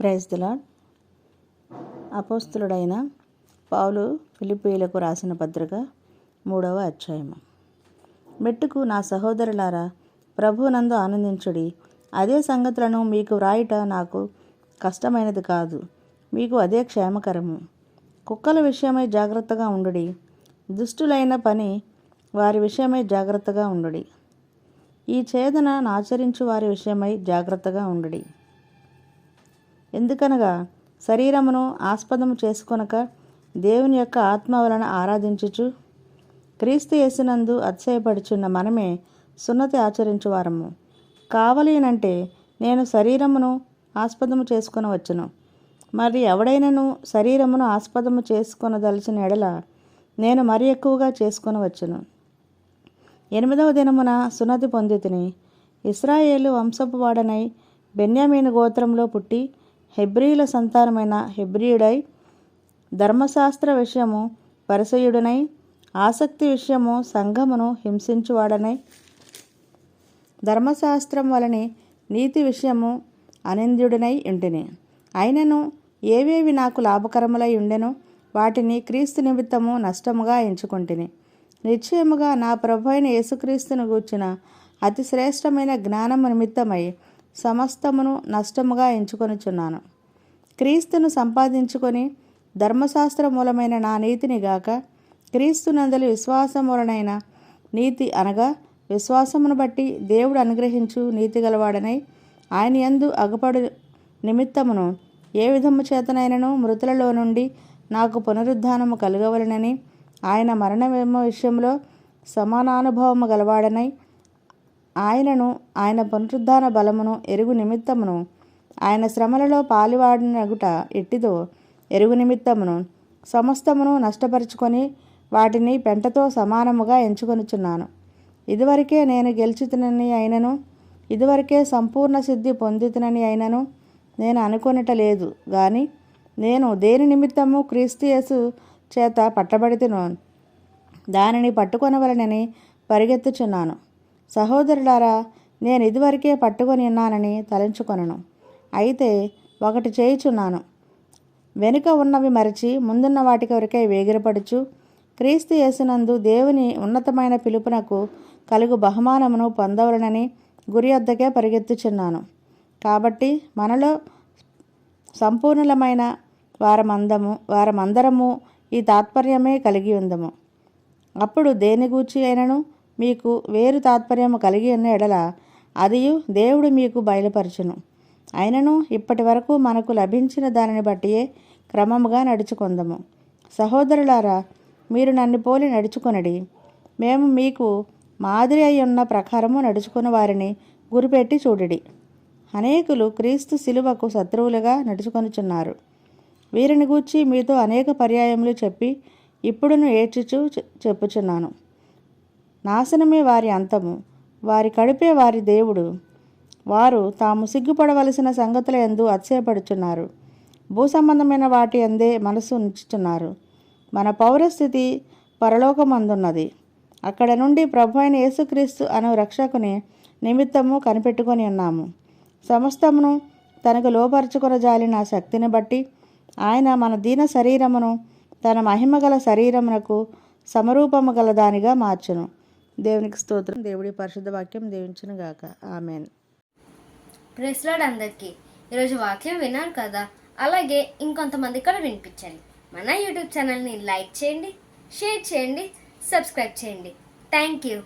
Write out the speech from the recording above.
Praise the lord. అపోస్తులుడైన పౌలు ఫిలిప్పీయులకు రాసిన పత్రిక 3వ అధ్యాయము. మెట్టుకు నా సహోదరులారా, ప్రభువునందు ఆనందించుడి. అదే సంగతులను మీకు వ్రాయుట నాకు కష్టమైనది కాదు, మీకు అదే క్షేమకరము. కుక్కల విషయమై జాగ్రత్తగా ఉండుడి, దుష్టులైన పని వారి విషయమై జాగ్రత్తగా ఉండుడి. ఈ ఛేదన ఆచరించు వారి విషయమై జాగ్రత్తగా ఉండుడి. ఎందుకనగా శరీరమును ఆస్పదము చేసుకొనక దేవుని యొక్క ఆత్మ వలన ఆరాధించుచు క్రీస్తు యేసునందు అతిశయపడుచున్న మనమే సున్నతి ఆచరించువారము. కావలేనంటే నేను శరీరమును ఆస్పదము చేసుకొనవచ్చును. మరి ఎవడైనను శరీరమును ఆస్పదము చేసుకొనదలిచిన ఎడల నేను మరి ఎక్కువగా చేసుకొనవచ్చును. 8వ దినమున సున్నతి పొందితిని. ఇశ్రాయేలు వంశపు వాడనై బెన్యామీను గోత్రంలో పుట్టి హెబ్రీయుల సంతానమైన హెబ్రీయుడై, ధర్మశాస్త్ర విషయము పరిసయుడనై, ఆసక్తి విషయము సంఘమును హింసించువాడనై, ధర్మశాస్త్రం వలని నీతి విషయము అనింద్యుడనై ఉంటిని. అయినను ఏవేవి నాకు లాభకరములై ఉండెనో వాటిని క్రీస్తు నిమిత్తము నష్టముగా ఎంచుకొంటిని. నిశ్చయముగా నా ప్రభువైన యేసుక్రీస్తును గూర్చిన అతి శ్రేష్టమైన జ్ఞానము నిమిత్తమై సమస్తమును నష్టముగా ఎంచుకొనుచున్నాను. క్రీస్తును సంపాదించుకొని ధర్మశాస్త్ర మూలమైన నా నీతిని గాక క్రీస్తునందలి విశ్వాసమూలనైన నీతి అనగా విశ్వాసమును బట్టి దేవుడు అనుగ్రహించు నీతి గలవాడనై ఆయన యందు అగపడు నిమిత్తమును ఏ విధము చేతనైనను మృతులలో నుండి నాకు పునరుద్ధానము కలుగవలనని ఆయన మరణమేమ విషయంలో సమానానుభవము గలవాడనై ఆయనను ఆయన పునరుద్ధాన బలమును ఎరుగు నిమిత్తమును ఆయన శ్రమలలో పాలివాడినగుట ఎట్టిదో ఎరుగు నిమిత్తమును సమస్తమును నష్టపరుచుకొని వాటిని పెంటతో సమానముగా ఎంచుకొనుచున్నాను. ఇదివరకే నేను గెలుచుతునని అయినను, ఇదివరకే సంపూర్ణ సిద్ధి పొందుతునని అయినను నేను అనుకొనట లేదు గాని నేను దేని నిమిత్తము క్రీస్తు యేసు చేత పట్టబడితినో దానిని పట్టుకొనవలనని పరిగెత్తుచున్నాను. సహోదరులారా, నేను ఇదివరకే పట్టుకొని ఉన్నానని తలంచుకొనను. అయితే ఒకటి చేయుచున్నాను, వెనుక ఉన్నవి మరచి ముందున్న వాటి కొరకై వేగిరపడుచు క్రీస్తు యేసునందు దేవుని ఉన్నతమైన పిలుపునకు కలుగు బహుమానమును పొందవలనని గురి వద్దకే పరిగెత్తుచున్నాను. కాబట్టి మనలో సంపూర్ణులమైన వారమందరము ఈ తాత్పర్యమే కలిగి ఉందము. అప్పుడు దేని గూర్చి అయినను మీకు వేరు తాత్పర్యము కలిగి ఉన్న ఎడల అదియు దేవుడు మీకు బయలుపరచును. అయినను ఇప్పటి వరకు మనకు లభించిన దానిని బట్టియే క్రమముగా నడుచుకొందము. సహోదరులారా, మీరు నన్ను పోలి నడుచుకొనడి. మేము మీకు మాదిరి అయి ఉన్న ప్రకారము నడుచుకున్న వారిని గురిపెట్టి చూడుడి. అనేకులు క్రీస్తు శిలువకు శత్రువులుగా నడుచుకొనుచున్నారు. వీరిని గూర్చి మీతో అనేక పర్యాయములు చెప్పి ఇప్పుడును ఏడ్చుచు చెప్పుచున్నాను. నాశనమే వారి అంతము, వారి కడుపే వారి దేవుడు. వారు తాము సిగ్గుపడవలసిన సంగతుల యందు అతిశయపడుచున్నారు. భూసంబంధమైన వాటి అందే మనసు ఉంచుచున్నారు. మన పౌరస్థితి పరలోకమందున్నది. అక్కడ నుండి ప్రభువైన యేసుక్రీస్తు అను రక్షకుని నిమిత్తము కనిపెట్టుకొని ఉన్నాము. సమస్తమును తనకు లోపరుచుకొనజాలిన శక్తిని బట్టి ఆయన మన దీన శరీరమును తన మహిమగల శరీరమునకు సమరూపము గల దానిగా మార్చును. దేవునికి స్తోత్రం. దేవుడి పరిశుద్ధ వాక్యం దీవించును గాక. ఆమెన్. ప్రైజ్ లార్డ్ అందరికీ. ఈరోజు వాక్యం విన్నారు కదా, అలాగే ఇంకొంతమంది కూడా వినిపించండి. మన యూట్యూబ్ ఛానల్ని లైక్ చేయండి, షేర్ చేయండి, సబ్స్క్రైబ్ చేయండి. Thank you.